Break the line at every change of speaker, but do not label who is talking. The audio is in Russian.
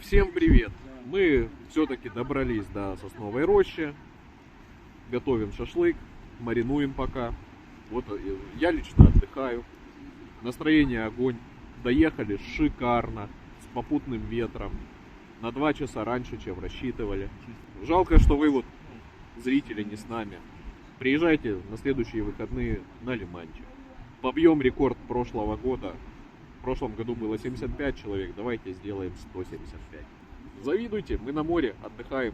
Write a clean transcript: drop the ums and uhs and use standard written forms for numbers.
Всем привет! Мы все-таки добрались до Сосновой рощи. Готовим шашлык, маринуем пока. Вот я лично отдыхаю. Настроение огонь. Доехали шикарно, с попутным ветром. На 2 часа раньше, чем рассчитывали. Жалко, что вы вот, зрители, не с нами. Приезжайте на следующие выходные на Лиманчик. Побьем рекорд прошлого года. В прошлом году было 75 человек, давайте сделаем 175. Завидуйте, мы на море отдыхаем.